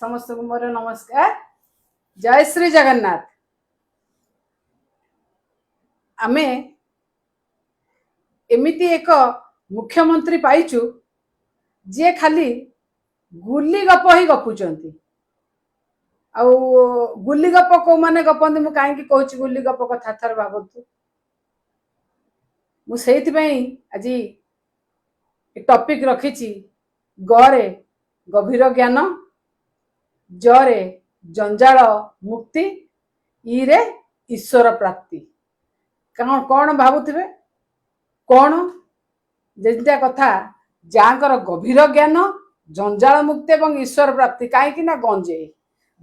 समस्त को मोर नमस्कार। जय श्री जगन्नाथ। आमे एमिति एक मुख्यमंत्री पाइचु जे खाली गुली गप ही गपुचंती। आ गुली गप को माने गपंती मु काहे कहूची गुली गप कथा थर भाबतु मु सेति पई आज एक टॉपिक रखिची गरे गभीर ज्ञान जरे जंजाल मुक्ति इरे ईश्वर प्राप्ति। कौन भावुथिबे कौन जेंता कथा जाकर गभीर ज्ञान जंजाल मुक्ति एवं ईश्वर प्राप्ति कहीं ना गंजे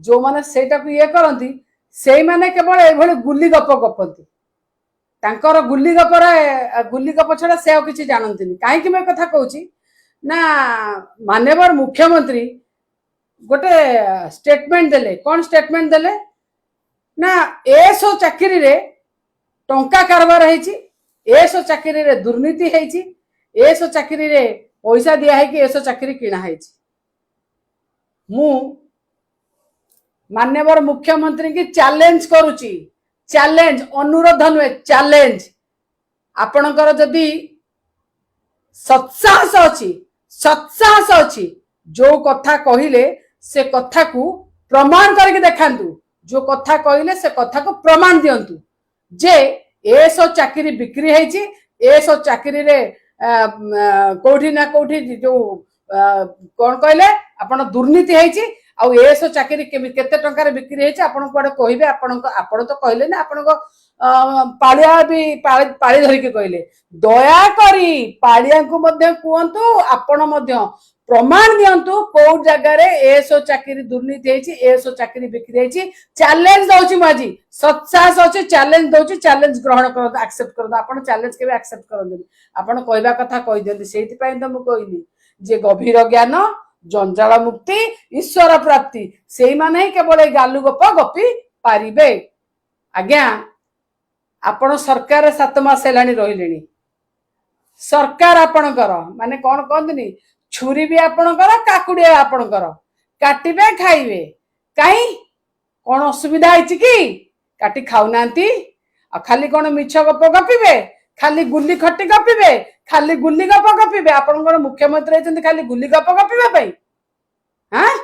जो माने सेटा को ये करंती से माने केवल ए गुली गप गपंती तांकर गुली गप छड़ा से आ किछि जानंतिनी। कहीं मैं कथा कहूची ना माननीय मुख्यमंत्री गोटे स्टेटमेंट देले। कौन स्टेटमेंट देले ना एसो चाकरी रे टंका कारबार हेची, एसो चाकरी रे दुर्नीति हेची, एसो चाकरी रे पैसा दिया है कि एसो चाकरी किना हेची। मु माननीय मुख्यमंत्री की चैलेंज करूची, चैलेंज अनुरोध नुहे चैलेंज। आपणकर जदि सत्साहस अछि जो कथा कहिले से कथा को प्रमाण करके देखांतु, जो कथा कहले से कथा को प्रमाण दियंतु जे एसो चाकरी बिक्री हेची, एसो चाकरी रे कोठी ना कोठी जो कौन कहले आपण दुर्नीति हेची आ एसो चाकरी केते टंका बिक्री हेची आपण कोडे कहिबे। आपण तो कहले ना आपण पालिया भी पाली धरिके कहले दया करी पालिया को मध्य कहंतु आपण मध्य प्रमाण दियंतु को जगह रे एसो चाकरी दुर्नीति हेची, एसो चाकरी बिक्री हेची। चैलेंज दउची माजी सत्साहस अछि, चैलेंज दउची, चैलेंज ग्रहण करत एक्सेप्ट करत। आपण चैलेंज केबे एक्सेप्ट करंदी, आपण कहबा कथा कहि दियंती। सेति पय त मु कहली जे गभीर ज्ञान जंजाल मुक्ति ईश्वर प्राप्ति सेई माने ही केवल गालु गप गपी पारिबे। आज्ञा आपण सरकार 7 मास हेलानी रहिलेनी, सरकार आपणकर माने कोन कहंतनी छुरी भी आपणकर काकुड़िया आपणकर काटिबे खाइबे। काई कोन असुविधा आइछि कि काटी खाउनांती आ खाली कोन मिछ गप गपिबे, खाली गुल्ली खट्टी गपिबे, खाली गुल्ली गप गपिबे। आपणकर मुख्यमंत्री हेचंती खाली गुल्ली गप गपिबे पई हां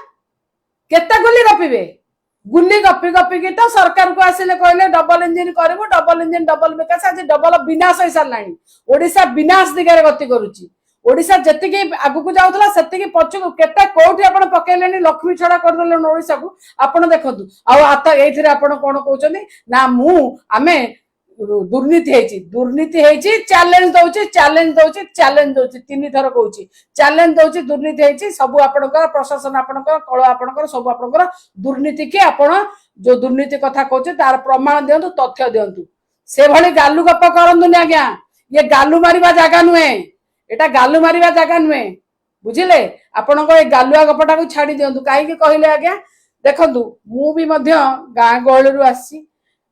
केते गुल्ली गपिबे। गुल्ली गपी गपी की तो सरकार को आसिले कहले डबल इंजन करबो, डबल इंजन डबल विकास। आज डबल विनाश होई सारलानी। ओडिसा विनाश दिगरे गति करूची। ओडिसा जति आगु को जाउतला सेति पछकु केते कोठी आपण पकेलेनी लक्ष्मी छड़ा कर देले ओडिसा को। आपण देखंतु आ आता एथिरे आपण कोन कहउचनी ना मु आमे दुर्नीति हेची चैलेंज दउची, चैलेंज दउची, चैलेंज दउची। 3 थर कहउची चैलेंज दउची दुर्नीति हेची। सब आपणकर प्रशासन आपणकर कळ आपणकर सब आपणकर दुर्नीति के आपण जो दुर्नीति कथा कहउची तार प्रमाण दियंतु, तथ्य दियंतु। से भली गालु गप करंतुनी आज्ञा। ये गालु मारिबा जागा नुहे, एटा गालु मारिबा जागा नुहे, बुझिले। आपणकर ए गालुआ गपटा को छाडी दियंतु। काहे कि कहले आज्ञा देखंतु मु भी मध्य गां गळरु आसी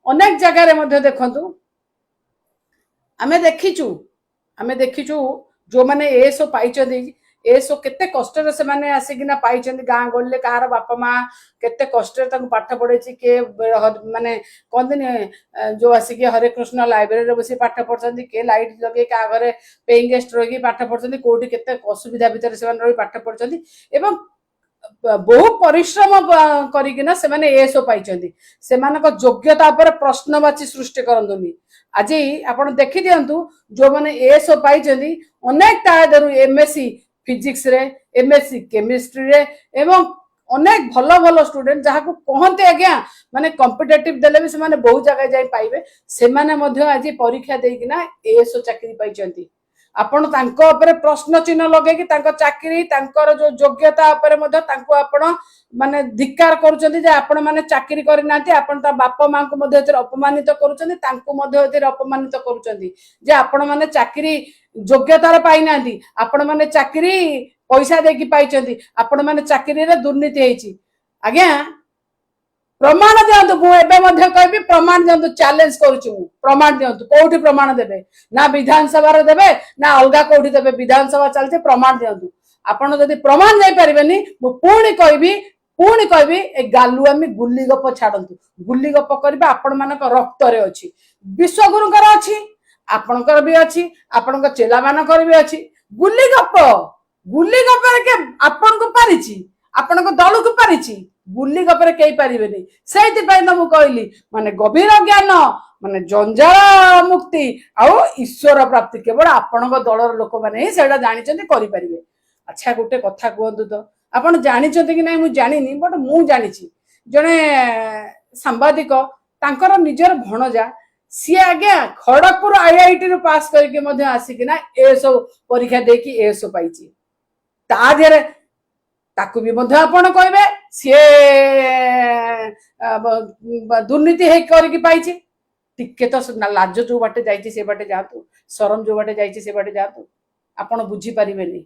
अनेक जगह रे मध्य देखंतु आमे देखिचु जो माने एसो पाइचंदी एसो केते कष्ट रे से माने आसीकिना पाइचंदी। गां गळले कार बापा मां केते कष्ट रे ताको पाठ पढेची के माने कोनदिने जो आसीकी हरे कृष्ण लाइब्रेरी रे बसी पाठ पढचंदी, के लाइट लगे का घरे पेइंग गेस्ट रही पाठ पढचंदी, कोठी केते असुविधा भीतर से माने रही पाठ पढचंदी एवं बहु परिश्रम करिकिना से माने एसो पाइचंदी। सेमानक योग्यता पर प्रश्नवाची सृष्टि करंदुनी। आज आपण देखि दियंतु जो माने एसो पाइचंदी अनेक तादरु एमएससी फिजिक्स रे, एमएससी केमिस्ट्री रे एवं अनेक भलो भलो स्टूडेंट जहा को कहते आज्ञा माने कॉम्पिटिटिव देले भी से माने बहु जगह जाई पाइबे। से माने मध्य आज परीक्षा देकिना एसो चाकरी पाइचंती। आपण तांको ऊपर प्रश्न चिन्ह लगे कि तांको चाकरी तांकर जो योग्यता ऊपर मध्य तांको आपण माने धिक्कार करूचंती जे आपण माने चाकरी करि नांती। आपण ता बापा मां को मध्य एतिर अपमानित करूचंती, तांको मध्य एतिर अपमानित करूचंती जे आपण माने चाकरी योग्यता रे पाइ नांती, आपण माने चाकरी पैसा देकी पाइचंती, आपण माने चाकरी रे दुर्नीति हेची। आज्ञा प्रमाण दियंतु। मु एबे मध्य कहबी प्रमाण दियंतु, चैलेंज करूची मु प्रमाण दियंतु। कोठी प्रमाण देबे ना विधानसभा रे देबे ना अलगा कोठी देबे, विधानसभा चलते प्रमाण दियंतु। आपण जदि प्रमाण जाई परिबेनी मु पूर्ण कहबी पुणी कहबी ए गालुआमी गुल्ली गप छाड़ू गुल्ली गप करबा आपण मानक रक्त रे अछि विश्वगुरुकर अछि आपणकर भी अछि आपणक चेला मानकर भी अछि गुल्ली गप के आपण को पारिछि आपणक दल को पारिछि गुल्ली गप रे कई पारिबेनी सेति पय न मु कहली माने गभीर ज्ञान माने जंजाल मुक्ति आउ ईश्वर प्राप्ति केवल आपणक दलर लोक माने ही सेटा जानि चंदी करि परिबे अच्छा गोटे कथा कहंतु तो आपण जानि चंदी कि नै मु जानिनी बट मु जानिछि जने सांबादिक तांकर निजर भणजा सी आज्ञा खड़गपुर आईआईटी रू पास करके मध्य आसिकिना ए सब परीक्षा देकी ए सब पाइछि ता देरे ताकू भी मध्य आपण कहबे सी दुर्नीति हे करके पाइछि टिके तो लाज जो बाटे जाइछि से बाटे जातु शरम जो बाटे जाइछि से बाटे जातु आपण बुझी परिबेनी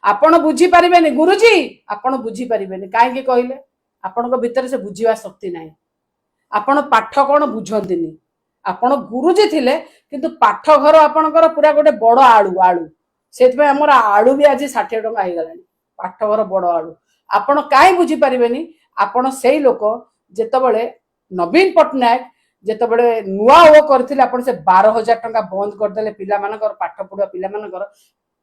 आपण बुझी परिबेनी गुरुजी आपण बुझी परिबेनी काहे के कहले आपण को भीतर से बुझीवा शक्ति नाही आपण पाठ कोन बुझंतिनी आपण गुरुजी थिले किंतु पाठ घर आपणकर पूरा गोटे बड़ आलू आलू सेत हमर आलू भी आज 60 टका हो गलानी पाठ घर बड़ आलू आपण काहे बुझी परिबेनी आपण सेई लोक जेतबेले नवीन पटनायक जेतबेले नुआ ओ करथिले आपण से 12,000 टका बंद कर देले पिला मानकर पाठ पढुआ पिला मानकर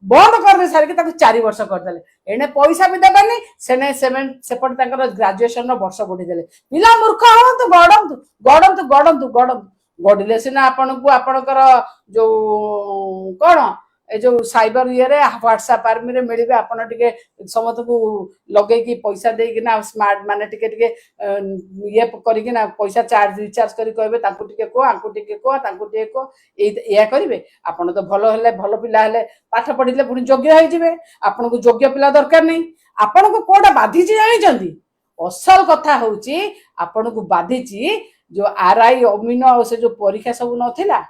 बंद कर दे सारी के ताको 4 वर्ष कर देले एने पैसा भी देबानी सेने सेपट ताकर ग्रेजुएशन रो वर्ष बढ़ी देले पिला मूर्ख हो तो गडम गडिले सिना आपण को आपणकर जो कोन ए जो साइबर ये रे व्हाट्सएप आर्मी रे मिलबे आपण टिके समत को लगे की पैसा दे कि ना स्मार्ट माने टिके टिके ये करी कि ना पैसा चार्ज रिचार्ज करी कहबे तांको टिके को आंको टिके को तांको टिके को या करिवे आपण तो भलो हेले भलो पिला हेले पाठ पढिले पुनी योग्य होई जिवे आपण को योग्य पिला दरकार नै आपण को कोडा बाधी छी जानि जंदी असल कथा होउची आपण को बाधी छी जो आरआई अमीनो से जो परीक्षा सब नथिला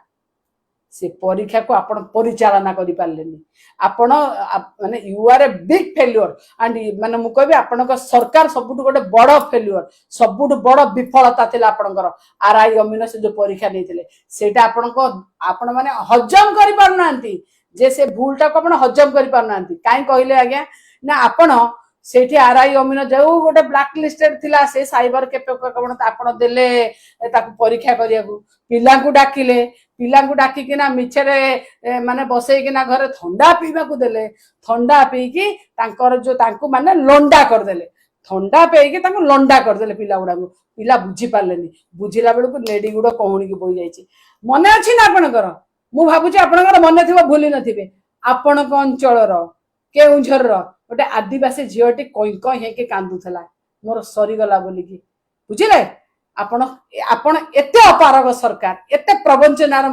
से परीक्षा को आपण परिचालना करि पारलेनी आपण माने you are a big failure and माने मु कहबे आपण को सरकार सबुट गोटे बड़ फेल्युअर सबुट बड़ विफलता थिला आपणकर आरआई अमीनो से जो परीक्षा नैथिले सेटा आपण को आपण माने हजम करि पारनांती जे से भूलटा को आपण हजम करि पारनांती काई कहले आज्ञा ना आपण सेठी आरआई अमीनो जो गोटे ब्लैक लिस्टेड थिला से साइबर के कोन आपण देले ताकू परीक्षा करिया पिला को डाकिले पिला को डाकी किना मिछरे माने बसई किना घरे ठंडा पीबा को देले ठंडा पी की तांकर जो तांको माने लंडा कर देले ठंडा पे की तांको लंडा कर देले पिला गुडा को पिला बुझी पारलेनी बुझिला बेल को लेडी गुडा कहूणी की बोई जाईची मने अछि ना आपनकर मु भाबुची आपनकर मने थिबो भूली नथिबे आपनक अंचल रो केउझर रो गोटे आदिवासी झीटी कई कई हे के कांदुला मोर सरी गला बोली की बुझिले आपण आपण एते अपारग सरकार एते प्रवंचनार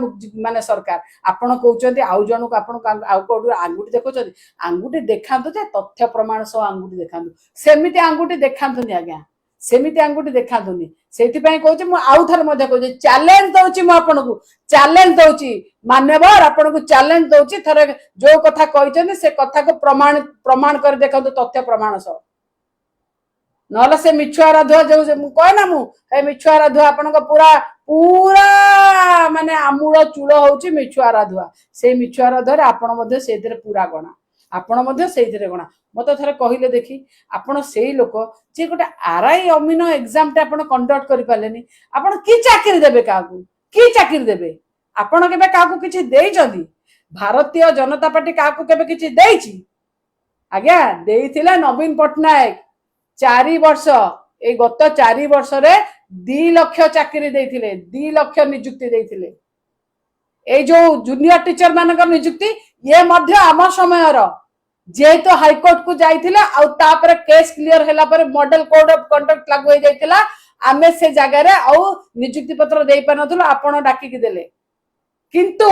माने सरकार आपण कहउचंती आउ जणु आपण आउ कोडु आंगुठी देखउचंती आंगुठी देखांतु जे तथ्य प्रमाण सो आंगुठी देखांतु सेमिति आंगुठी देखांतुनी आज्ञा सेमिति आंगुठी देखांतुनी सेति पय कहउची मु आउ थर मध्ये कहउची चैलेंज दउची मु आपण को चैलेंज दउची मान्यवर आपण को चैलेंज दउची थरे जो कथा कहउचंती से कथा को प्रमाण कर देखंतु तथ्य प्रमाण सो नहले से मिछुआरा धुआ जो कहे ना मु मिछुआरा धुआ आपण पूरा पूरा माने आमूल चूल होउची मिछुआरा धुआ से मिछुआरा धुआ आपण मध्ये सेथिरे पूरा गणा आपण मध्ये सेथिरे गणा मते थरे कहिले देखी आपण सेही लोक जे गोटे आरआई अमीनो एग्जाम टे आपण कंडक्ट करि पालेनी आपण की चाकरी देबे काकू की चाकरी देबे आपण केबे काकू किछि देई जंदी भारतीय जनता पार्टी काकू केबे किछि देइछि आज्ञा देइथिला नवीन पटनायक 4 वर्ष ए गत 4 वर्ष रे 2 लाख चाकरी देइथिले 2 लाख नियुक्ति देइथिले ए जो जूनियर टीचर मानकर नियुक्ति ये मध्य आम समय रो जेहेतु हाईकोर्ट को जाइथिला आ तापर केस क्लियर हैला पर मॉडल कोड ऑफ कंडक्ट लागू हो जाइथिला आमे से जगह रे आ नियुक्ति पत्र देई पानथुलो आपण डाकी की देले किंतु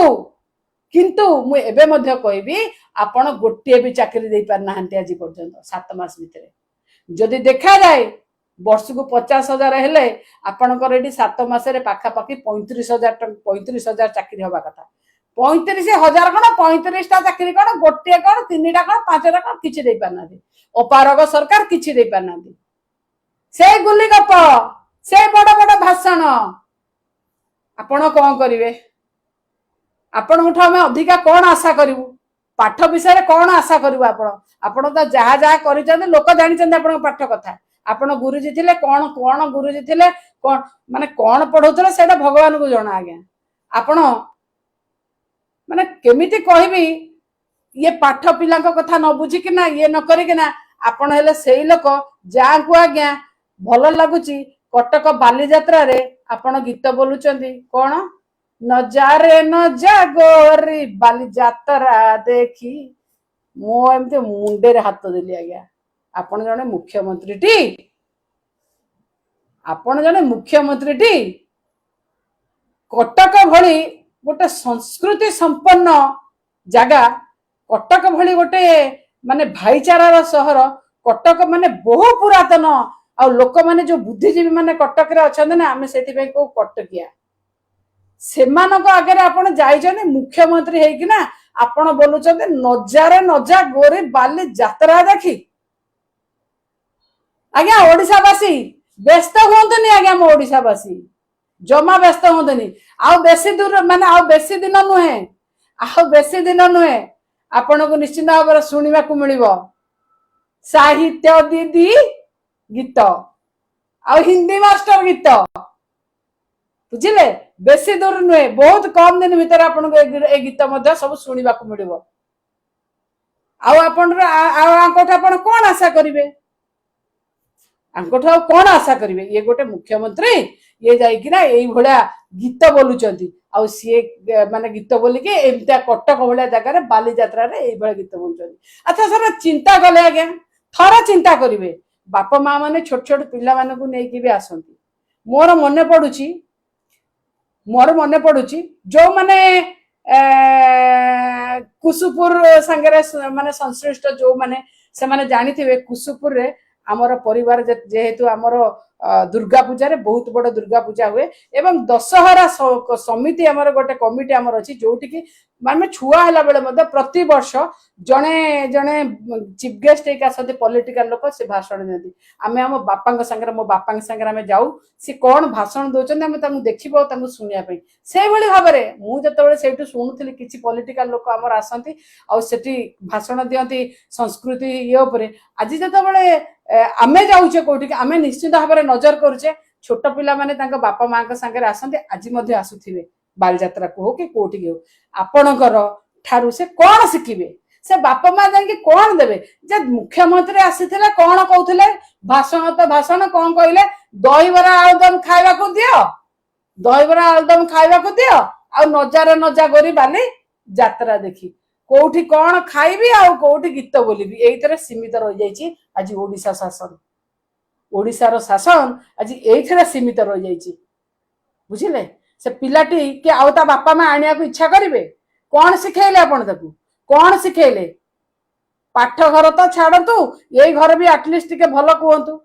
किंतु मु एबे मध्य कहबी आपण गोटे भी चाकरी देई पार नाहंती आज पर्यंत 7 मास भितरे जदि देखा जाए वर्ष को 50,000 हेले आपणकर एटी 7 मास रे पाखा पाखी 35,000 चाकरी होबा कथा 35,000 कौन 35टा चाकरी कौन गोटे कौन 3टा कौन 5टा कौन किछि दे पाना अपारग सरकार किछि दे पाना से गुली गप से बड़ बड़ भाषण आपण कौन करिवे आपण उठा में अधिका कौन आशा करिवु पाठ विषय कौन आशा करिवु आपण तो जहा जहा करिचंद लोक जानिचंद आपण पाठ कथा आपण गुरुजी थिले कोन कोन गुरुजी थिले कोन माने कोन पढौतले सेटा भगवान को जणा आज्ञा आपण माने केमिति कहबी ये पाठ पिला कथा न बुझी कि ना ये न करी कि ना आपण हेले सेई लोक जा को आज्ञा भल लागुची कटक बाली यात्रा रे आपण गीत बोलुचंदी कोन न जा रे न जा गोरी बाली यात्रा देखी मो एमते मुंडे रे हाथ देली आज्ञा आपण जने मुख्यमंत्री टी आपण जने मुख्यमंत्री टी कटक भली गोटे संस्कृति संपन्न जगह कटक भली गोटे माने भाईचारार सहर कटक माने बहु पुरातन आ लोक माने जो बुद्धिजीवी माने कटक रे अछन ना आमे सेति पे को कटकिया सेमानक आगे आपण जाइछने मुख्यमंत्री हे कि ना आपण बोलुचंदे नजारे नजा गोरी बाली यात्रा देखी आज्ञा ओडिशावासी व्यस्त होंतनी आज्ञा मो ओडिशावासी जमा व्यस्त होंतनी आ बेसी दूर माने आ बेसी दिन नुहे आ बेसी दिन नुहे आपण को निश्चित भाव शुणा को मिल साहित्य दीदी गीत आ हिंदी मास्टर गीत बुझिले बेसी दूर नुहे बहुत कम दिन भीतर आपण गीत सब शुणा को मिल आपण कौन आशा करेंगे आंकठ कौन आशा करेंगे ये गोटे मुख्यमंत्री ये जाइकिना यही भाया गीत बोलुचंती आ सी माने गीत बोलिके एमतिया कटक भाया जगह बाली यात्रा रे एई भाया गीत बोलुचंती अच्छा सर चिंता कले आज्ञा थोड़ा चिंता करिवे बापा माँ माने छोट छोट पिला माने को नेकी भी आसंती मोर मने पडुची जो माने कुसुपुर संगे माने संश्लिष्ट जो माने से माने जानी थिबे कुसुपुर रे आमर परिवार जेहेतु आमर दुर्गा पूजा रे बहुत बड़ दुर्गा पूजा हुए एवं दशहरा समिति आमर गोटे कमिटी आमर अछि जोटी की माने छुआ हला बेले मध्य प्रति वर्ष जने जने चीफ गेस्ट एक आसते पॉलिटिकल लोक से भाषण देती आमे हम बापा संगे मो बापा संगे आमे जाऊ से कौन भाषण दोचंदे आमे तामु देखिबो तामु सुनिया पई से भली भाबरे मु जतबेले सेटु सुनुथिली किछि पॉलिटिकल लोक आमर आसंती आ सेठी भाषण दियंती संस्कृति ये ऊपर आज जतबेले आमे जाउछे कोठी आमे निश्चित भाव नजर करुचे छोट पिला माने तांको बापा माँ के संगे आसंते आज मध्य आसुथिबे बाल यात्रा को हो कि कोठी हो आपणकर ठारू से कौन शिखिबे से बापा माँ जाके कौन देबे जे मुख्यमंत्री आसीथिले कौन कहउथिले भाषण कौन कहले दहीबरा आलुदम खाइबा को दियो दहीबरा आलुदम खाइबा को दियो आ नजारे नजा गरी बाली यात्रा देखी कोठी कौन खाइबी आ कोठी गीत बोलिबी एइतरे सीमित रह जाईची आज ओडिशा शासन ओडिशार शासन आज एइथरे सीमित रह जाईची बुझिले से पिलाटी के आउता बापा माँ आनिया को इच्छा करिवे कौन सिखेले आपण ताकू कौन सिखेले पाठ घर तो छाड़तु यही घर भी एटलिस्ट टिके भल कहतु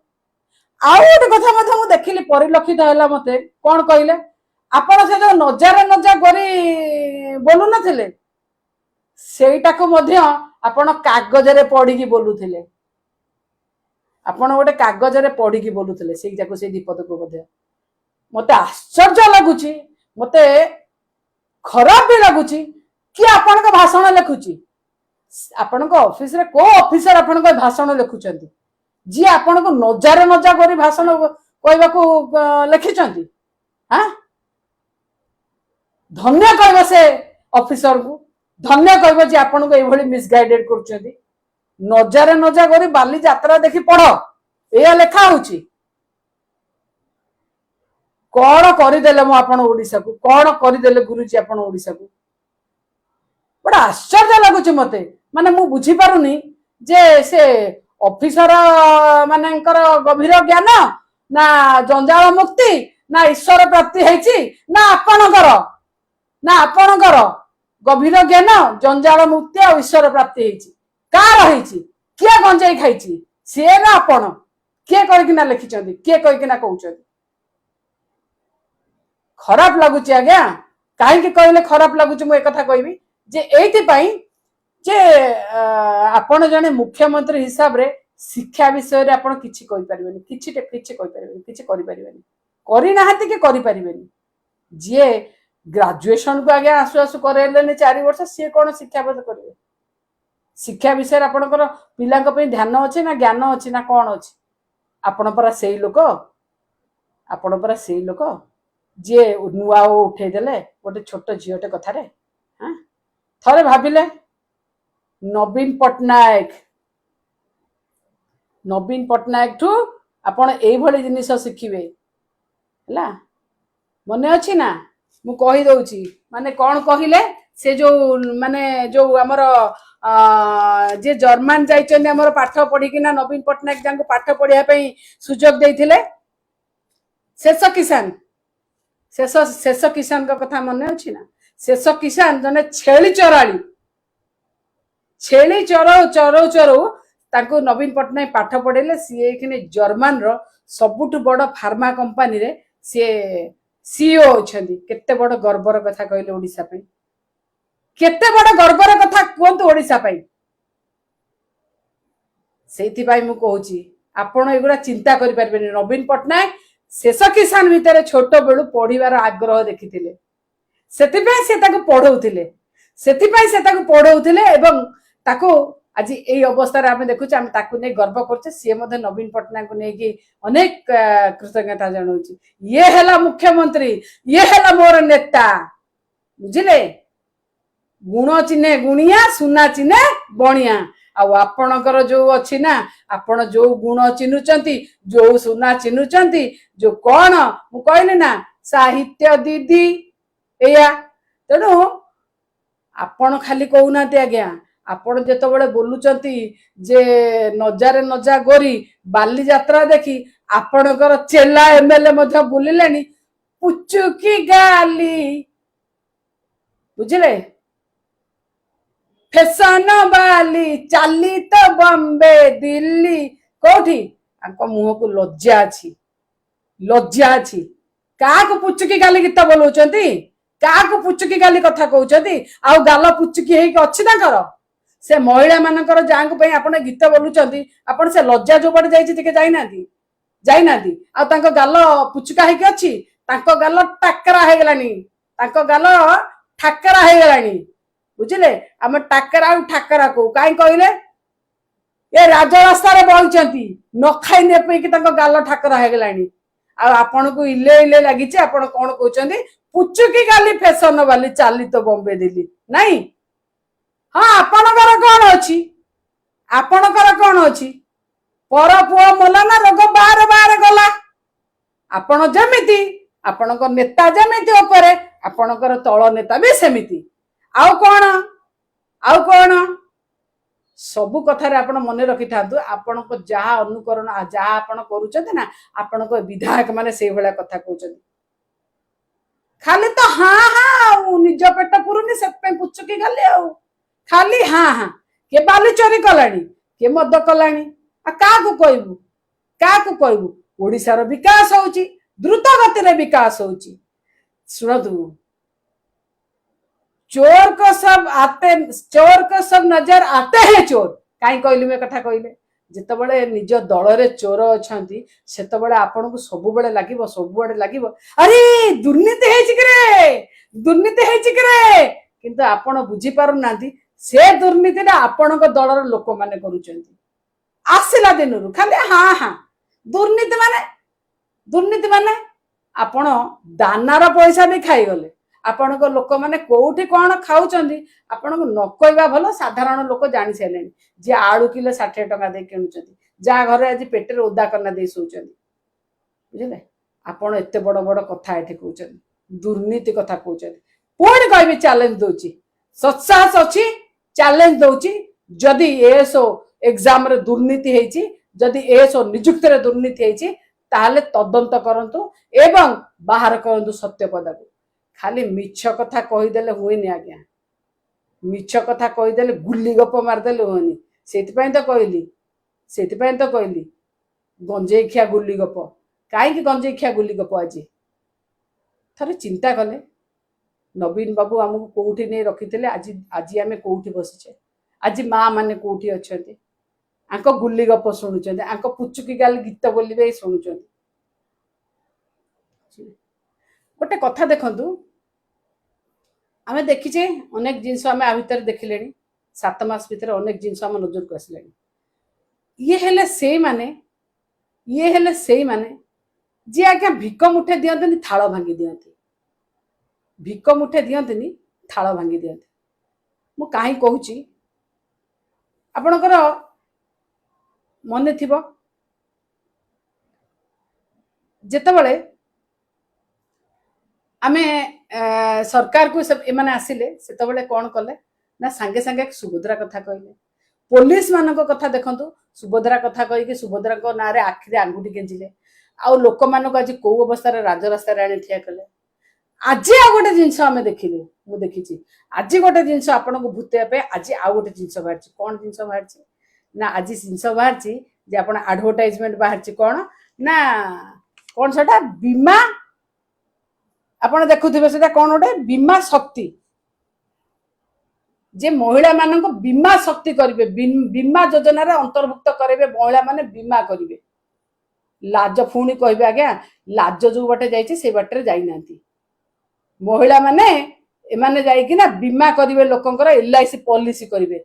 आउ गोटे कथा मु देखिली परिलक्षित है मते कौन कहले आपण से जो नजारे नजा गरी बोलु नथिले सेटा को मध्य आपण कागज रे पढ़ी बोलुथिले आपण गोटे कागज रे पढ़ी बोलुथिले सेई जाको से दीपद को मध्य मते आश्चर्य लगुची मते खराब भी लगुची कि आपण को भाषण लिखुची आपण को ऑफिस रे को ऑफिसर आपण को भाषण लिखुचंती जी आपण को नजारे नजा करी भाषण कहबा को लिखिचंती हां धन्य कहबा से ऑफिसर को धन्य कहबा जे आपण को एभली मिसगाइडेड करचंती नजारे नजा करी बाली यात्रा देखि पढ़ एया लेखा होची कौन करदेले मो आपण ओडिसा को कौन करदेले गुरुजी आपण ओडिसा को बड़ा आश्चर्य लगुच मते माने मु बुझी पारुनी जे से ऑफिसर मानकर गभीर ज्ञान ना जंजाल मुक्ति ना ईश्वर प्राप्ति हेची ना आपणकर गभीर ज्ञान जंजाल मुक्ति और ईश्वर प्राप्ति हेची का रहिची किए गंजाई खाइची से ना आपण किए करिकिना लिखिचंदी किए कहिकिना कहउचंदी खराब लगुच आज्ञा कहीं कहले खराब लगुच मु एक कथा कहबी जे एथि पई जे आपण जने मुख्यमंत्री हिसाब रे शिक्षा विषय रे आपण किछि कहि परिबेनी किछि कहि परिबेनी किछि करि परिबेनी करि नाहति के करि परिबेनी जे ग्रेजुएशन को आगे आसु आसु करेलेनी 4 वर्ष से कोन शिक्षा बोध करिवे शिक्षा विषय आपणकर पिलांक पे ध्यान अछि ना ज्ञान अछि ना कोन अछि आपण परा सेई लोक आपण परा सेई लोक जे नुआ उठे देले गोटे छोट झीटे कथार हाँ थरे भाविले नवीन पट्टनायक ठू आपण एई भली जिनिस शिखिबे हला मने अछि ना मु कहि दउची माने कोन कहिले से जो माने जो हमर जे जर्मन जाइछन हमर पाठ पढी किना नवीन पट्टनायक जांको पाठ पढिया पई सुजोग देइथिले शेष किसान का कथा मने अछि ना शेष किसान जने छेली चराऊ ताको नवीन पट्टनायक पाठ पढ़ेले सी एखिने जर्मन रो सबुठ बड़ फार्मा कंपनी रे सी सीईओ अछंती केते बड़ गर्वर कथा कहले ओडिसा पई केते बड़ गर्वर कथा कोंत ओडिसा पई सेति पई मु कहूची आपण एगुडा चिंता करि परबेनी नवीन पट्टनायक शेष किसान भितर छोट बेलू पढ़िबार आग्रह देखिथिले सेति पई से ताको पढ़ौथिले एवं ताको आज ए अवस्था रे आमे देखुचे आमे ताको नै गर्व करछे से मध्ये नवीन पट्टनायक को नै कि अनेक कृतज्ञता जणाउची ये हैला मुख्यमंत्री ये हैला मोर नेता बुझिले गुण चिन्हे गुणिया सुना चिन्हे बणिया आ आपणकर जो अछि ना आपण जो गुण चिन्हुचंती जो सुना चिन्हुचंती जो कोन मु कहले ना साहित्य दीदी एया तेणु आपण खाली कहूना आज्ञा आपण जेतो बळे बोलुचंती जे नजारे नजा गोरी बाली यात्रा देखी आपणकर चेला एमएलए मध्ये बोलिलेनी पुचुकी गाली बुझिले फैशन बाली चाली तो बॉम्बे दिल्ली कोठी आको मुह को लज्जा अछि काको पुचुकी गाली गीत बोलौचंती काको पुचुकी गाली कथा कहउचंती आ गाल पुचुकी हेई के अछि ताकर से महिला मानकर जांग पई आपण गीत बोलुचंती आपण से लज्जा जो पड़ जाईची तिके जाइनादी आ तांको गाल पुचुका हेई के अछि तांको गाल टाकरा हे गेलानी तांको गाल ठाकरा हे गेलानी बुझिले हम टाकरा आ ठाकरा को काई कहले ए राज रास्ता रे बोलचंती न खाई ने पई कि तांको गाल ठाकरा हे गेलानी आ आपण को इले लागिचे आपण कोन कहउचंती पुचुकी गाली फैशन वाली चाली तो बॉम्बे दिल्ली नहीं हाँ आपणकर कौन अच्छी पर पुआ मला ना रोग बार बार गला आपण जमिति आपणकर नेता जमिति उपरे आपणकर तळ नेता भी सेमिति आउ कौन सबु कथा रे आपण मने रखि थांतु आपणको जहा अनुकरण जहा आपण करूचंते ना आपणको विधायक माने सेई भला कथा कहउचंती खाली तो हाँ निज पेट पुरुनी से पुचुकी गाली आउ खाली हाँ के बालू चोरी कलानी के मद कलानी आ काकू कहबू ओडिसार विकास होउची द्रुत गति रे विकास होउची सुनतु चोर को सब नजर आते हैं चोर काई कहली में कथा कहले जेतबेले निज दल रे चोर अछंती सेतबेले आपन को सब बेले लागिवो सब बडे लागिवो अरे दुर्नीति हेची करे किंतु आपण बुझी पारु नांती से दुर्नीति ना आपण को दलर लोक माने करूचंती आसिला दिनरु खाली हाँ दुर्नीति माने आपण दानार पैसा भी खाई गले आपण को लोक माने कोठी कोन खाउचंती आपण को न कहबा भलो साधारण लोक जानि सेलेनी जे आलू किलो 60 टका दे किनुचंती जा घरे आज पेटर ओदा करना दे सोचंती बुझले आपण एते बड़ बड़ कथा एठी कहउचंती दुर्नीति कथा कहउचंती पुणी कहबी चैलेंज दोची सत्साहस अछि चैलेंज दोची जदि एसो एग्जाम रे दुर्नीति हेची जदि एसो नियुक्ति रे दुर्नीति हेची ताले तदंत करंतु एवं बाहर करंतु सत्य पदाको खाली मिछ कथा कहि देले होइनी आज्ञा मिछ कथा कहि देले गुल्ली गप मार देले होइनी सेति पई तो कहली गंजेई खिया गुल्ली गप काई कि गंजेई खिया गुल्ली गप आज थरे चिंता कले नवीन बाबू हमको कोठी नहीं रखिथिले आज आज आमे कोठी बसिछे आज माँ माने कोठी अछंती आंको गुल्ली गप शुणुचंती आंको पुचुकी गाल गीत बोलिबे शुणुचंती गोटे कथा देखंतु आमे देखिछे अनेक जिंस आमे आ भीतर देखिलेनी 7 मास भीतर अनेक जिंस आम नजर को आसिलेनी ये हेले से माने ये हेले सेई माने जी आज्ञा भिक मुठे दियंतनी थाल भांगी दियंती भिक मुठे दियंतनी थाल भांगी दियंती मु काहे कहूची आपणकर मने थिबो जेतेबेले आमे सरकार को एमाने आसिले सेतेबेले कोन कले ना सांगे सांगे सुभद्रा कथा कहले पुलिस मानक कथा देखंतु सुभद्रा कथा कहि कि सुभद्रा को नारे आखिरे आंगुठी गेंजिले आ लोक मानक आज को अवस्था रे राजरास्ता रे आनी ठिया कले आज आ गोटे जिंस आमे देखिले मु देखिछि आज गोटे जिंस आपन को भूते पे आज आ गोटे जिंस बाहरछि कोन जिंस बाहरछि ना आज जिंस बाहरछि जे आपन एडवर्टाइजमेंट बाहरछि कोन ना कोन सेटा बीमा आपन देखुथिबे सेटा कोन गोटे बीमा शक्ति जे महिला मान बीमा शक्ति करेंगे बीमा योजना रे अंतर्भुक्त करेंगे महिला माने बीमा करेंगे लाज पुणी कहे आज्ञा लाज जो बाटे जाइए से बाटे जाइना महिला माने एमाने जाइकिना बीमा करेंगे लोकंकर LIC पॉलिसी करेंगे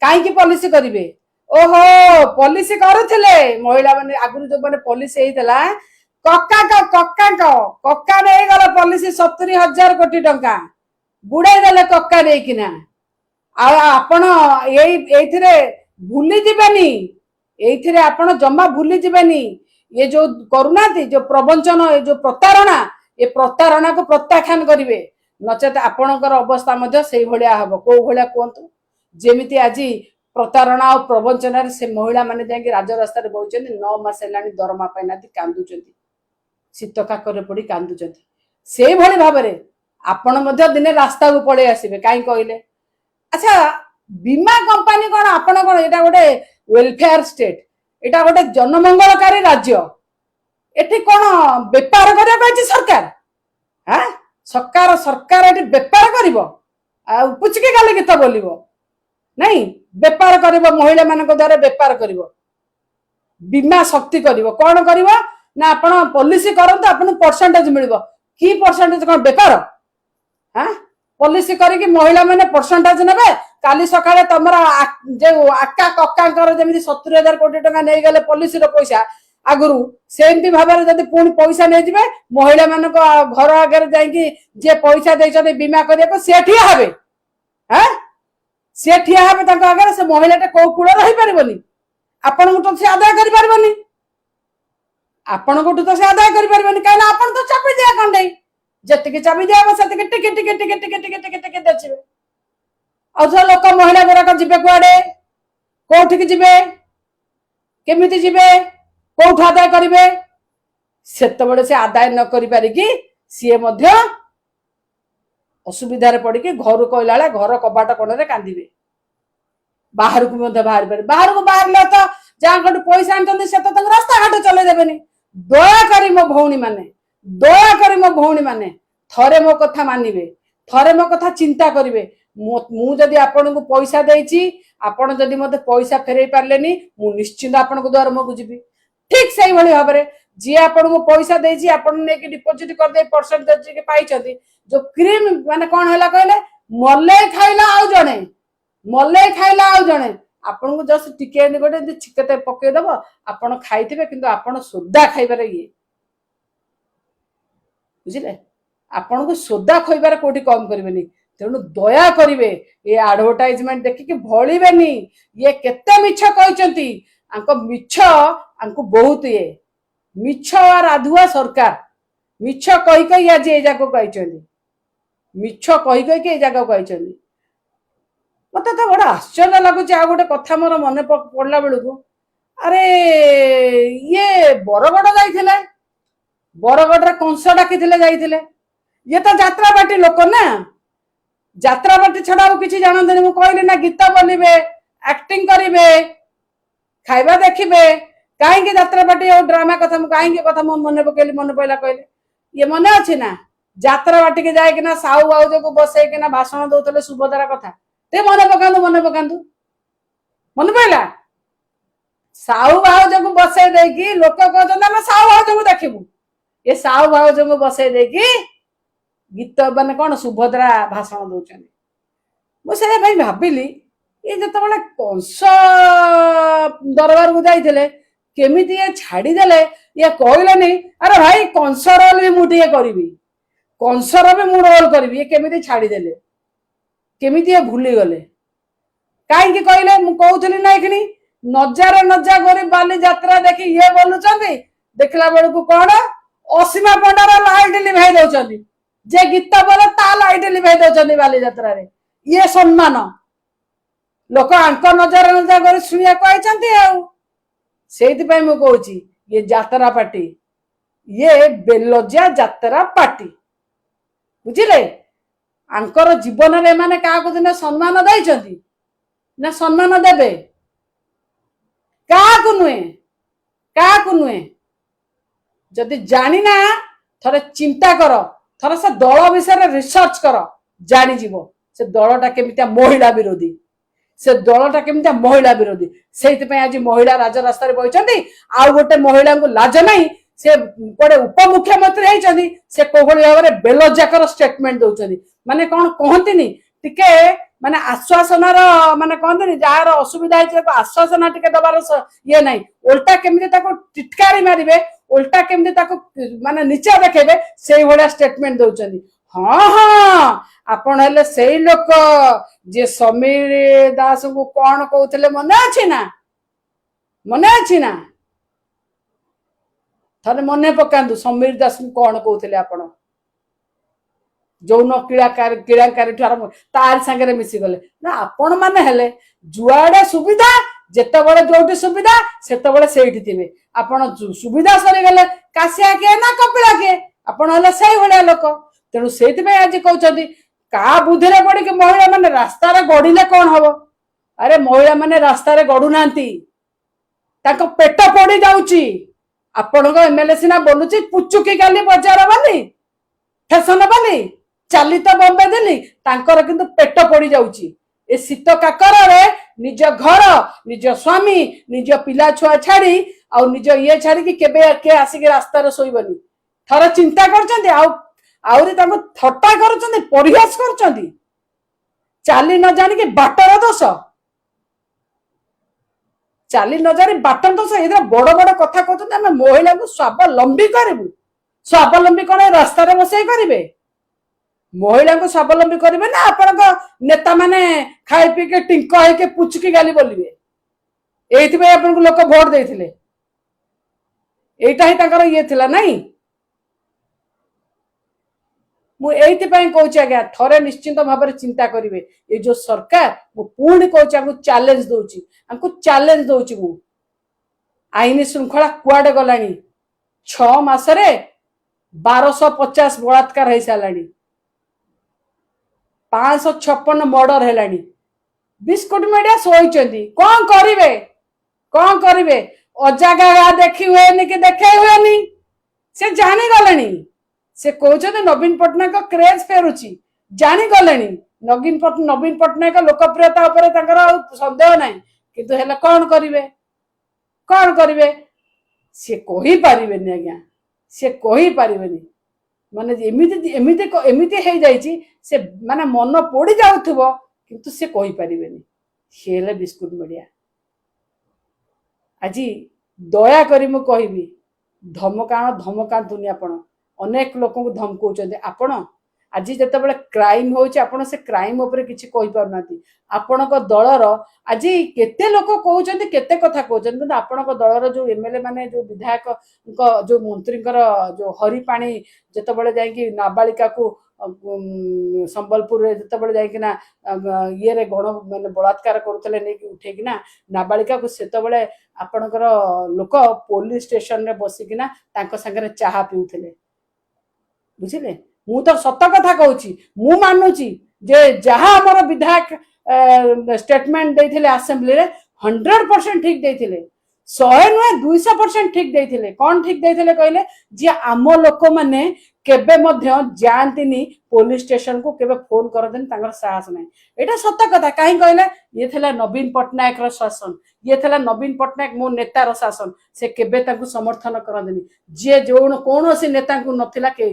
कहीं पॉलिसी करेंगे ओहो पॉलिसी करुले महिला माने आगु जो माने पॉलिसी होता कक्का नहीं गला पॉलिसी 70,000 कोटी टंका बुड़ाई देले कक्का नहीं आपण भूली जीवेनी एइथिरे आपण जम्मा भूली जीवेनी ये जो करुना जो प्रवंचन ये जो प्रतारणा ये प्रतारणा को प्रत्याख्यान करेंगे नचेत आपणकर अवस्था मध्य से भलिया हबो को भलिया कहतु जेमिति आज प्रतारणा और प्रवंचन से महिला माने जाके राजरास्ता रे बउचନ୍ତି 9 मास हेलानी दरमा पाइनाती कांदुचନ୍ତି शीत काकर पड़ी कांदुचନ୍ତି से भली भाबरे आपण मध्य दिने रास्ता को पळे आसीबे काई कहले अच्छा बीमा कंपनी कौन आपण कौन एटा गोटे वेलफेयर स्टेट एटा गोटे जनमंगलकारी राज्य एठी कौन बेपार करिया कहछि सरकार हां सरकार सरकार एठी बेपार करिवो आ पुचके गाले गीत बोलिवो नहीं बेपार करिवो महिला मानक द्वारा बेपार करिवो बीमा शक्ति करिवो कौन करिवो ना आपण पॉलिसी करंत आपण परसेंटेज मिलिवो की परसेंटेज कौन बेपार हां पॉलिसी करके महिला माने परसेंटेज नेबे काली सकाळे तमरा जे आका कक्कांकर जेमिति 70,000 कोटी टका नै गले पॉलिसी रो पैसा आगुरु सेमती भाबरे जदि पुणी पैसा नै जिवे महिला मानक घर आगे जाइकी जे पैसा दैछने बीमा करिया से ठिया हेबे हैं से ठिया हेबे तक आगे से महिलाटा को कूल रही परबनी आपण को तो से आदाय करि परबनी आपण को तो से आदाय करि परबनी काना आपण तो चापी दिया कंडे जति चाबी दिया से टिके टिके टिके टिके टिके टिके टिके दचिबे औ लोक महिला गुराक जिबे कुआडे कोठिक जिबे केमिति जिबे कोठ आदाय करिवे सेतबेले से आदाय न करि पारि कि सीए मध्य असुविधा रे पड़ी कि घर कहला घर कबाट कोणे कांदिबे बाहर को मध्य बाहर को बाहर तो जहाँ कोठी पैसा आनतंदी से तो रास्ता घाट चले देबेनी दया करी मो भौणी माने दया करी मो भौणी माने थरे मो कथा मानिबे थरे मो कथा चिंता करिवे मु जदि आपन को पैसा देछि आपन जदि मते पैसा फेरई पारलेनी मु निश्चित आपन को द्वार मो जिबी ठीक सही भली भाबरे जे आपन को पैसा देछि आपन ने के डिपॉजिट कर दे परसेंटेज के पाइछथि जो क्रीम माने कोन हैला कहले मले खाइला आउ जणे आपन को जस्ट टिके गोटे चिकते पके दबो आपन खाइथिबे किंतु आपन सोदा खाइबारे ये बुझिले आपन को सोदा खइबारे कोठी कम करबेनी तेणु दया करिवे ये एडवर्टाइजमेंट देखिके भळिबेनी ये केते मिछ कहचंती आंको मिछ आंको बहुत ये मिछ और आधुआ सरकार मिछ कहि कहि आज ए जाको कहचंती मिछ कहि कहि के ए जाको कहचंती मते तो बड़ा आश्चर्य लागुच आ गोटे कथा मोर मने पड़ला बेलू अरे ये बरगड़ जाइथिले बरगड़ कंस डाकिथिले जाइथिले ये तो यात्रा पार्टी लोक ना यात्रा पार्टी छड़ा किसी जानते मु कहली ना गीत बोलिबे एक्टिंग करिवे खाइबा देखिबे कहीं यात्रा पार्टी और ड्रामा कथा कहीं कथा मन पकेली मन पड़ा कहले ये मन अच्छे ना यात्रा पार्टी के जाए ना साहू बाउज को बसैकिना भाषण दौले सुभद्रा कथा ते मन पकातु मन पड़ा साहू बाउज को बसई देकी लोक कहते साहू बाउज को देखू ये साहू बाउज को बसई देकी गीत माने कौन सुभद्रा भाषण दौरान मुझे भाविली ये जो कंस दरबार को जाइए केमिति ये छाड़ीदेले ये कहलेनी अरे भाई कंस रोल भी मुझे करी कंसर भी मु रोल करी ये केमिति छाड़ीदेले केमिति ये भूली गले कहीं कहले मुझे ना कि नजार नजा कर बाली यात्रा देखी ये बोलुंट देखला बेलू कौन असीमा पंडार लाइट लिभाई दौरान जे गीत बोले ता लाइट लिभाई दौरान बाली यात्रा रे ये सम्मान लोक आंक नजर नजा कर शुणा से मुझे ये यात्रा पार्टी ये बेलजा यात्रा पार्टी बुझिले आंकर जीवन में माने क्या दिन सम्मान देइछंती ना सम्मान देबे क्या नुहे जदि जानी ना थरे चिंता कर थरे से दल विषय रिसर्च कर जानी जीवो से दलटा केमितिया महिला विरोधी से दलटा केमितिया महिला विरोधी से आज महिला राजरास्ता बहिचंदी आ गोटे महिला को लाज नहीं से गोटे उपमुख्यमंत्री होती से कोभली भाव में बेलजाकर स्टेटमेंट दौरान माने कौन कहती टिके माने आश्वासनार माने कहते जार असुविधा आश्वासना टिके दबार ये नहीं उल्टा केमिति ताको टिटकारी मारिबे उल्टा केमिति ताको माने नीचा देखेबे सेही भलिया स्टेटमेंट दौरान हाँ हाँ आपण हेले सेही लोक जे समीर दास को कौन कहते मन अच्छी ना थे मन पकातु समीर दास को कौन कहते आपण जौन क्रीड़ाकारी आरंभ तार सांगे मिसीगले ना आपण मैंने हेले जुआड़े सुविधा जितेबाला जो सुविधा से थे आपण सुविधा सरीगले काशिया किए ना कपिला किए आपण से भाया लोक तेणु से आज कहते क्या बुद्धि पड़ कि महिला मैंने रास्तार गढ़ले कौन हम अरे महिला मैंने रास्तार गढ़ु ना पेट पड़ जाऊँगी आपण एमएलए सीना बोलुची पुचुकी गाली बजार बाली फैशन बाली चाली तो बम्बे दिल्ली तांकर किंतु पेट पड़ जाऊँगी ए शीत काकर निज घर निज स्वामी निज पिला छुआ छाड़ी आ निज ये छाड़ी केबे के आसिक रास्तार शोबनी थर चिंता कर थट्टा कर परिहास कर चाली न जानी बाटर दोष चाली न जानी बाटर दोष ये बड़ बड़ कथा कहते महिला को स्वावलंबी करूँ स्वावलंबी कौन रास्तार बसई करेंगे महिला को स्वावलंबी करेंगे ना आपण नेता माने खाई पी के टिंक होके पुचकी गाली बोलिए ये आपन लोक भोट देते यहीटा ही ये थिला नहीं मुझे कहूँ आज्ञा थरे निश्चिंत भाव में चिंता करेंगे ये जो सरकार मु पुणी कहूँ चैलेंज दूची चैलेंज दूची मु आईन श्रृंखला कुआडे गलानी 6 मासरे 1250 बलात्कार हो साराणी 556 मर्डर है बिस्कुट मीडिया शोचती कौन करेंगे अजागा देखी हुए कि देखे हुए से जानी गले से कहते नवीन पट्टनायक क्रेज फेरुची जानी गले नवीन पट्टनायक लोकप्रियता सन्देह ना किंतु हेले कौन करेंगे सी कही पारे आज्ञा सी कही पारे माने एमिति एमिति एमिति हो जाइए से माने मन पोड़ी जाउथबो किंतु से कही पारिबेनी हेले बिस्कुट मीडिया आज दया करी मु कहबी धमकातुनी आपण अनेक लोक को धमकाउछन्ते आपण आज जितेबाला क्राइम होउछि आपण से क्राइम ऊपर किछि कहि पारनाती आपणक दलर आज केते लोक कहउछन्ते केते कथा कहउछन्ते किंतु आपणक दलर जो एमएलए माने जो विधायक जो मंत्री जो हरि पानी जितेबाला जाई नाबालिका को संबलपुर जितेबाला जाइकिना ये गण माने बलात्कार करुले नहीं उठेकिना नाबालिका को सेतबेले आपणकर लोक पुलिस स्टेशन रे बसिकिना तांको संगे चाहा पिउथिले बुझिले मु तो सत कथा कहूँ मु मानुची जे जहाँ आमर विधायक स्टेटमेंट देते आसेम्बली रे 100% ठीक देते 100 नुहे 200% ठीक देते कौन ठीक देते कहले जे आम लोक माने केबे मध्य जांतिनी पुलिस स्टेशन को केबे फोन करदेन तांगर साहस नहीं एटा सत्य कथा काहे कहले ये थला नवीन पटनायक रो शासन ये थला नवीन पटनायक मो नेता रो शासन से केबे तांकु समर्थन करदेनी जे जोन कोनोसी नेता को नथिला के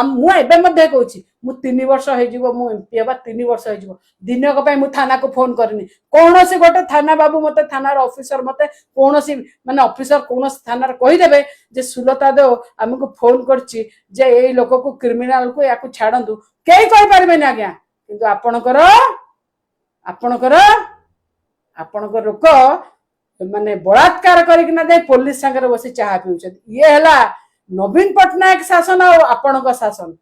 मु एबे मध्ये कहूची मु 3 वर्ष हे जीवो मु एमपी हेबा 3 वर्ष हे जीवो दिनक पय मु थाना को फोन करनी कोनोसी गोटे थाना बाबू मते थाना रो ऑफिसर मते कोनोसी माने ऑफिसर कोनोसी थाना रे कहि देबे जे सुलता दो हमको फोन करची जे ए लोक को क्रिमिनल को या को छाडंतु केई कहि परबेनी आज्ञा किंतु आपणकर लोक माने बलात्कार करिकना दे पुलिस संगे बसी चाहा पिउछत ये हला नवीन पटनायक शासन और आपणक शासन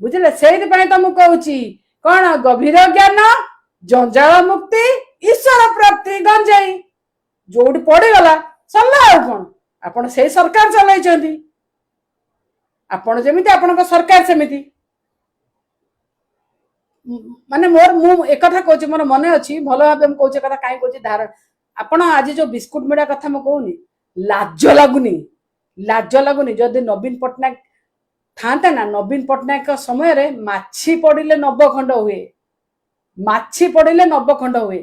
बुझले सेहि पय त मु कहूची कोन गभीर ज्ञान जंजाल मुक्ति ईश्वर प्राप्ति गंजाई जोडी पड़ी गला सल्ला आ कोन आपण से सरकार चलाई चंदी आपण जेमिति आपणक सरकार सेमिति माने मोर मु एक कथा कहूची मोर मने अछि भलो भाबे हम कहूची कथा काई कहूची धारण आपण आज जो बिस्कुट मेडा कथा म कहूनी लाज लागुनी जदि नवीन पटनायक थांते ना नवीन पटनायक समय रे माछी पड़िले 90 खंड हुए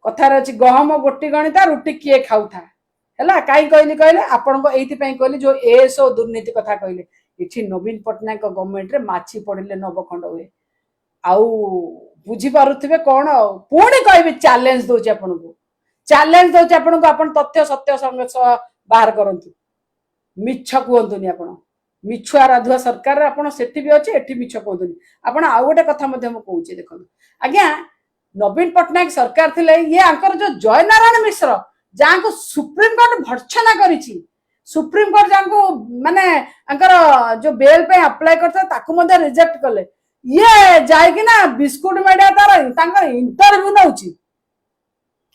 कथार अछि गहम गोटी गणिता रुटी किए खाउथा हैला काई कहली कहले आपण को एथि पई कहली जो एसो दुर्नीति कथा कहले इछि नवीन पटनायक गवर्नमेंट रे माछी पड़िले 90 खंड हुए आउ बुझी पारुथिबे कोन पुणी कहबे चैलेंज दोछि आपण को आपण तथ्य सत्य संग बाहर करंतु मिछ कहतुनी आपण मिछुआ राधुआ सरकार आपण सेठी भी अछि एठी मिछ कहतुनी आपण आ गोटे कथा मध्ये हम कहूची देखन आज्ञा नवीन पटनायक सरकार थिले ये आंकर जो जय नारायण मिश्र जाको सुप्रीम कोर्ट भर्छना करिछि सुप्रीम कोर्ट जाको माने आंकर जो बेल पे अप्लाई करता ताकू मध्ये रिजेक्ट कले ये जाय कि ना बिस्कुट मीडिया तार तांकर इंटरव्यू नउछि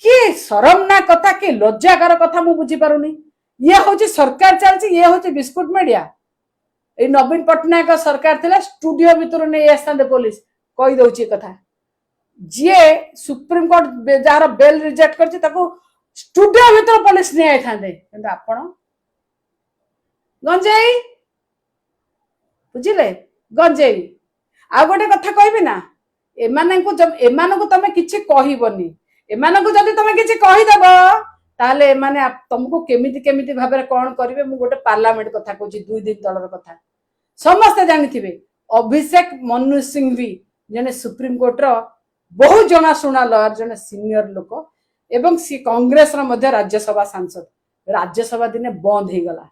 कि शरम ना कथा कि लज्जाकर कथा मु बुझी पारुनी ये होची सरकार चलछि ये होची बिस्कुट मीडिया ए नवीन पटनायक सरकार थिला स्टूडियो भीतर ने आस्थांदे पुलिस कहि दउछि कथा जे सुप्रीम कोर्ट जार बेल रिजेक्ट करछि ताको स्टूडियो भीतर पुलिस ने आइ थांदे किंतु आपण गंजेई बुझिले गंजेई आ गोटे कथा कहबी ना एमानकु तमे किछि कहिबनी एमानकु जदि तमे किछि कहि देबो ताले एमाने तुमको केमिति भाबरे कोन करिवे मु गोटे पार्लियामेंट कथा कहूची 2 दिन तलर कथा समस्त जानिथिबे अभिषेक मनु सिंह भी जने सुप्रीम कोर्ट रो बहुत जना सुना लॉयर जने सीनियर लोक एवं सी कांग्रेस रो मध्य राज्यसभा सांसद राज्यसभा दिने बंद हे गला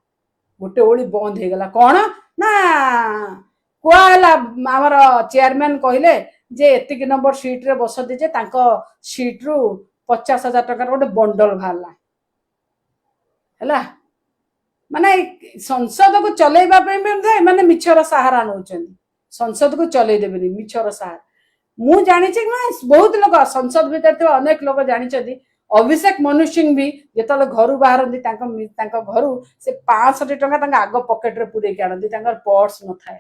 गोटे ओळी बंद हे गला कोन ना कोला हमर चेयरमैन कहिले जे एतिक नंबर सीट रे बस दिजे तांको सीट रु 50,000 टका गोटे बंडल भारला हैला माने संसद को चलेबा पे माने मिछर सहारा नउचंदी संसद को चले देबेनी मिछर सहारा मु जानि छी बहुत लोग संसद भीतर तो अनेक लोग जानि छथि अभिषेक मनु सिंह भी जेतले घरु बाहरंदी तांको घरु से 500 टका तांका आगो पॉकेट रे पुरे के आनंदी तांकर पर्स न थाए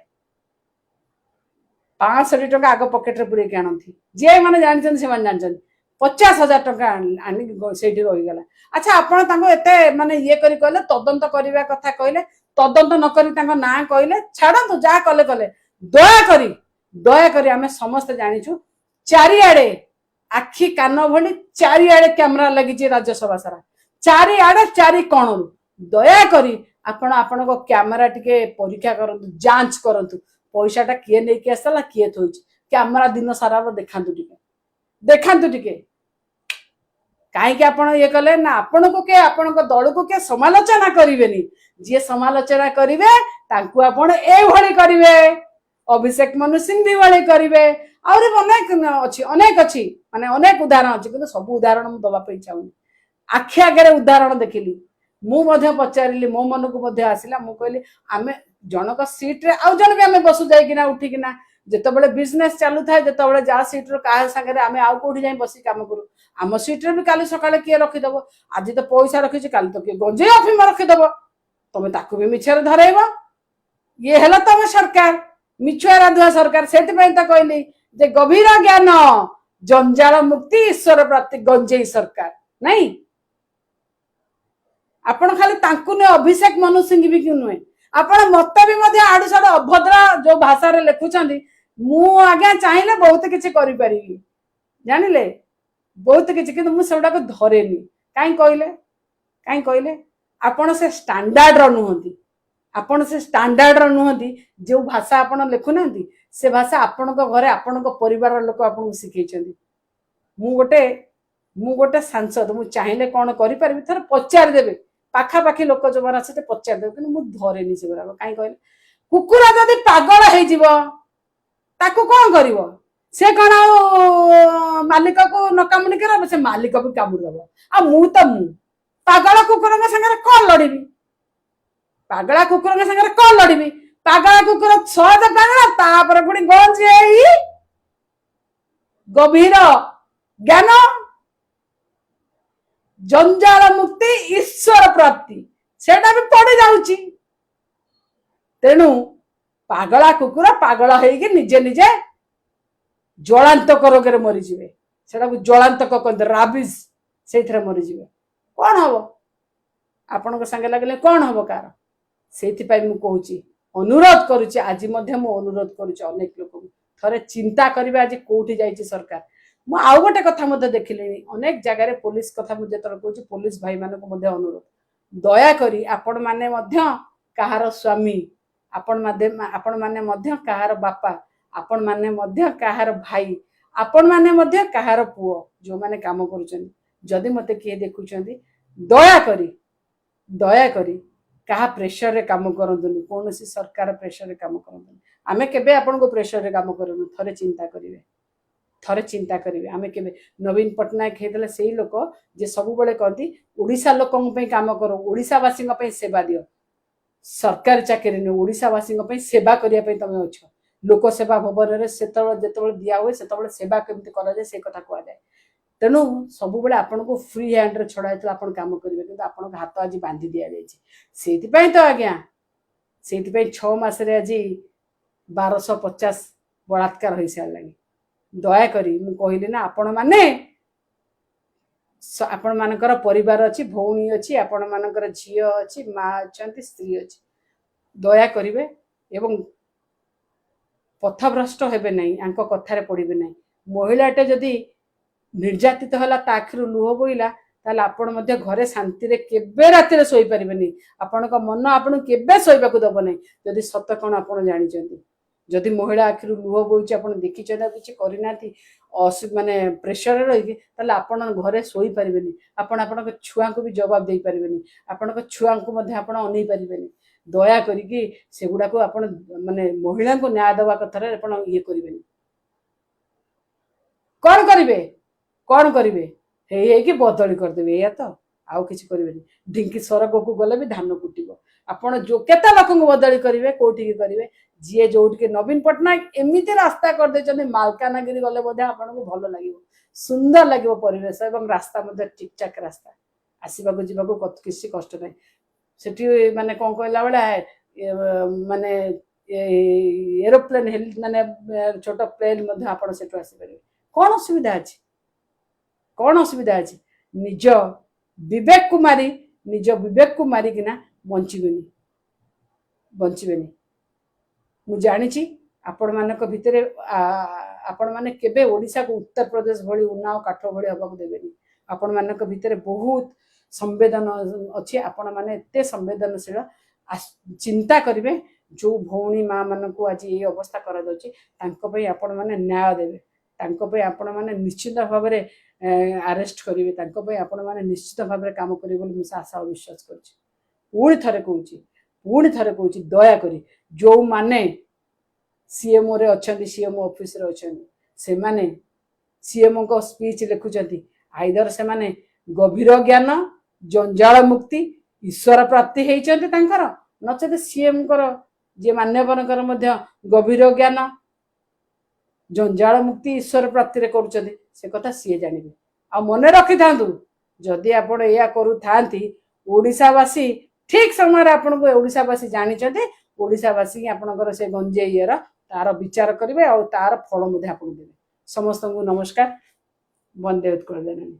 500 टका आगो पॉकेट रे पुरे के आनंदी जे माने जानि छथि से माने जानि छथि 50,000 टका आनी सेठी रही गला अच्छा आपण तांको एते माने ये करी कहले तदंत करिवा कथा कहले तदंत न करी तांको ना कहले छाडंतु जा कले दया करी आमे समस्त जानिछु चारिआडे आखि कान भली चारिआडे कैमरा लगी राज्यसभा सारा चारिआडे चारि कोण दया करी आपण को कैमरा टिके परीक्षा करंतु जांच करंतु पैसाटा किए नै के आसला किए थोइछ कैमरा दिन सारा देखांतु टिके काहे आपण ये कले ना आपण को के आपण को दल को के समालोचना करिवेनी जे समालोचना करिवे तांकु आपण ए भली करिवे अभिषेक मनु सिंह भी वाले करिवे और अनेक अच्छी माने अनेक उदाहरण अच्छी किंतु सब उदाहरण मु दबा पे चाहूनी आखि आगे उदाहरण देखिली मु मध्य पचारिली मो मन को मध्य आसिला मु कहली आमे जनक सीट रे आउ जन भी आमे बसु जाई किना उठी किना जेतबेले बिजनेस चालू थाए जेतबेले जा सीट रो काहे संगे आमे आउ कोठी जाई बसी काम करू आम सीट रे भी काली सकाळे किए रखि दबो आज तो पैसा रखि छी काली तो के गंजे अफिम रखि दबो तमे ताकू भी मिछर धरेबो ये हला तमे सरकार मिछुआ राधुआ सरकार सेति पय त कहली जे गभीर ज्ञान जंजाल मुक्ति ईश्वर प्राप्ति गंजेई सरकार नहीं आपण खाली तांकु ने अभिषेक मनु सिंह भी क्यों नुहे आपण मत भी आड़ू साड़ू अभद्र जो भाषा रे लिखुचंदी मु आज्ञा चाहिए बहुत किसी करि जानिले बहुत किसी कि मुझा को धरेनी कहीं कहले आपण से स्टैंडर्ड नुहति आपण से स्टैंडर्ड नुहति जो भाषा आपण लिखुना से भाषा आपण घरे आपण परिवार लोक आपन शिखई मु गोटे सांसद मु चाहिए कौन करें थर पचार देवे पाखापाखि लोक जो मैंने अच्छे पचार देवे कि धरेनी से गुराक कहीं कहले कुकुर जदि पागल हो कौन कर से कौन मालिक को न कामुड़ी कर से मालिक भी कामुड़ब आ मु पागल कुकुर सागर कौन लड़ी पागला कुकुर सागर कौन लड़ी पागला कुकुर सहज पागला पुणी गंज गभीर ज्ञान जंजाल मुक्ति ईश्वर प्राप्ति सेटा भी पड़ जाउची तेणु पागला कुकुर पागल होइके निजे निजे ज्वलांतक रोग मरीजे से ज्वलांतक कहते राबिज से मरीजे कौन हम आपण संगे लगे कौन हम कार से कहूँ अनुरोध करुच्ची आज अनुरोध करुच्ची अनेक लोक थे चिंता करेंगे आज कौटी जाइए सरकार मु आउ गोटे कथा देखिली अनेक जगार पुलिस कथा मुझे कहूँ पुलिस भाई मान अनुरोध दयाकोरी आपण मैंने कहार स्वामी आपण मैंने कहार बापा आपण मैंने कहार भाई आपण मैंने कहार पुओ जो मैंने काम करुँच जदि मत किए देखुं दयाकोरी क्या प्रेसर रे काम करतुनि कौन सरकार प्रेसर रे काम करतुनि आमे केबे आपन को प्रेसर रे काम करनु थरे चिंता करिवे आमे केबे नवीन पटनायक हेतले सेही लोक जे सब बेले कहती ओडिसा लोकन पे काम करो ओडिसावासी पे सेवा दियो सरकारी चाकरी न ओडिसावासी पे सेवा करिया पे तमे अछ लोक सेवा भवन रे जेतबेले दिया हुए सेतबेले सेवा केमती करा जाय से कथा कहआ जाय तेणु सब बेले आपन को फ्री हैंड रे छड़ा हेतला आपन काम करिवे किंतु आपन को हाथ आज बांधी दिया जाय छै सेति पई तो आज्ञा सेति पई 6 मास रे आज 1250 बलात्कार होई सार लागि दया करी मु कहली ना आपण मानकर परिवार अच्छी भौणी अच्छी आपण मानकर झील अच्छी माँ अच्छा स्त्री अच्छी दया करिवे एवं पथभ्रष्ट हेबे नहीं आंको कथारे पड़िबे नहीं महिलाटे जदि निर्यातित होला ता आखिरु लुह बोइला ताले आपण मध्ये घरे शांति रे केबे राति रे सोई परिबेनी आपण को मन आपण केबे सोइबा को दबो नहीं जदि सत्य कोन आपण जानि चंती जदि महिला आखिरु लुह बोइछ आपण देखि चदा किछि करिनाथि माने प्रेशर रही ताले आपण घरे सोई परिबेनी आपण आपण छुआ को भी जवाब दे परिबेनी आपण को छुआ को मध्ये आपण अनै परिबेनी दया करिकि सेगुडा को आपण माने महिला को न्याय देवा कथा रे आपण ये करिबेनी कौन करिवे हे कि बदली करदेवे या तो आउ किछि करिवेनी ढिंकी स्वर्ग को गले भी धान कुटिबो आपण जो केता लोक को बदली करिवे कोठी के करिवे जी जोट के नवीन पटनायक एमिति रास्ता कर दे मालकानगिरी गले बोधे आपण को भल लागिवो सुंदर लागिवो परिवेश एवं रास्ता मध्ये ठीक ठाक रास्ता आसीबा को जीवा को किसी कष्ट नहीं सेठी माने कोन कहला बेला माने एरोप्लेन माने छोट प्लेन मध्ये आपण सेठु आसी परिवे कौन असुविधा अच्छी निज विवेक को मारी किना बंचबेनी मु जानी आपण मानक भितरे आपण माने केबे ओडिशा को उत्तर प्रदेश भली उन्नाव काठ भली हबा को देबेनी आपण मानक भितरे बहुत संवेदन अच्छी आपण माने एते संवेदनशील चिंता करिवे जो भौणी माँ मान को आज ये अवस्था करा दउची तांको पई आपण माने न्याय देबे तांको पई आपण माने निश्चित भाव में अरेस्ट करेंगे तांको पई आपण माने निश्चित भाव में काम करेंगे बोली मुझे आशा और विश्वास करछि पुणी थरे कहूँ दया करी जो माने सीएमओ रे अछंती सीएमओ ऑफिस रे अछंती से माने सीएमओ को स्पीच लिखुचंती आइदर से माने गभीर ज्ञान जंजाल मुक्ति ईश्वर प्राप्ति हेइचंती तांकर नचेत सीएम कर जे मान्यवरकर मध्य गभीर ज्ञान जंजाल मुक्ति ईश्वर प्राप्ति रे करूचंती से कथा सीए जानिबे आ मने रखि थांतु जदि आपण एया करू थांती ओडिसावासी ठीक समय आपन को ओडिसावासी जानि चंती ओडिसावासी आपनकर से गंजेइयर तार विचार करिवे और तार फल मध्ये आपन देबे समस्त को नमस्कार वंदे उत्कल जननी।